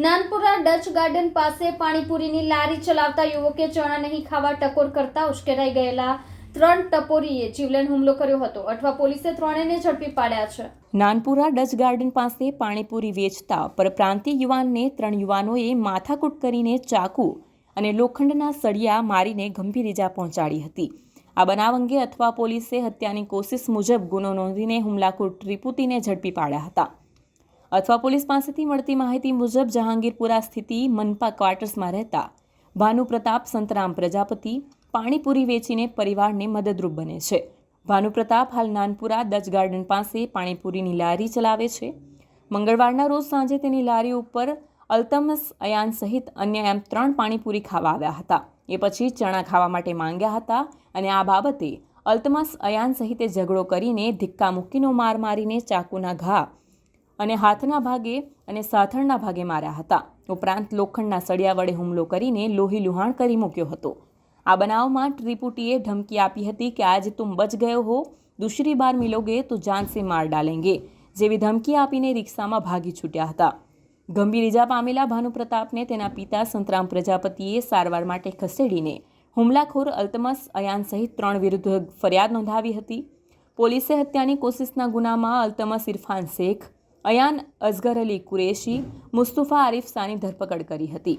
Nanpura Dutch garden પાસે પાણીપુરીની લારી ચલાવતા યુવકે ચણા નહીં ખાવા ટકોર કરતા ઉશ્કેરાઈ ગયેલા 3 ટપોરીએ જીવલેણ હુમલો કર્યો હતો. અઠવા પોલીસે ત્રણેયને ઝડપી પાડ્યા છે. નાનપુરા ડચ ગાર્ડન પાસે પાણીપુરી વેચતા પરપ્રાંતીય યુવાનને 3 યુવાનોએ માથાકૂટ કરીને ચાકુ અને લોખંડના સળિયા મારીને ગંભીર ઇજા પહોંચાડી હતી. આ બનાવ અંગે અઠવા પોલીસે હત્યાની કોશિશ મુજબ ગુનો નોંધીને હુમલાખોર ત્રિપુટીને ઝડપી પાડ્યા હતા. અઠવા પોલીસ પાસેથી મળતી માહિતી મુજબ જહાંગીરપુરા સ્થિત મનપા ક્વાર્ટર્સમાં રહેતા ભાનુ પ્રતાપ સંતરામ પ્રજાપતિ પાણીપુરી વેચીને પરિવારને મદદરૂપ બને છે. ભાનુ પ્રતાપ હાલ નાનપુરા ડચ ગાર્ડન પાસે પાણીપુરીની લારી ચલાવે છે. મંગળવારના રોજ સાંજે તેની લારી ઉપર અલ્તમસ અયાન સહિત અન્ય 3 પાણીપુરી ખાવા આવ્યા હતા. એ પછી ચણા ખાવા માટે માંગ્યા હતા અને આ બાબતે અલ્તમસ અયાન સહિતે ઝઘડો કરીને ધક્કા મૂકીનો માર મારીને ચાકુના ઘા અને હાથના ભાગે અને સાથળના ભાગે માર્યા હતા. ઉપરાંત લોખંડના સળિયા વડે હુમલો કરીને લોહી લુહાણ કરી મૂક્યો હતો. આ બનાવમાં ત્રિપુટીએ ધમકી આપી હતી કે આજ તુમ બચ ગયો હો, દૂસરી બાર મિલોગે તો જાન સે માર ડાલેંગે જેવી ધમકી આપીને રિક્ષામાં ભાગી છૂટ્યા હતા. ગંભીર ઇજા પામેલા ભાનુ પ્રતાપને તેના પિતા સંતરામ પ્રજાપતિએ સારવાર માટે ખસેડીને હુમલાખોર અલ્તમસ અયાન સહિત 3 વિરુદ્ધ ફરિયાદ નોંધાવી હતી. પોલીસે હત્યાની કોશિશના ગુનામાં અલ્તમસ ઇરફાન શેખ, અયાન અઝગર અલી કુરેશી, મુસ્તુફા આરિફ સાની ધરપકડ કરી હતી.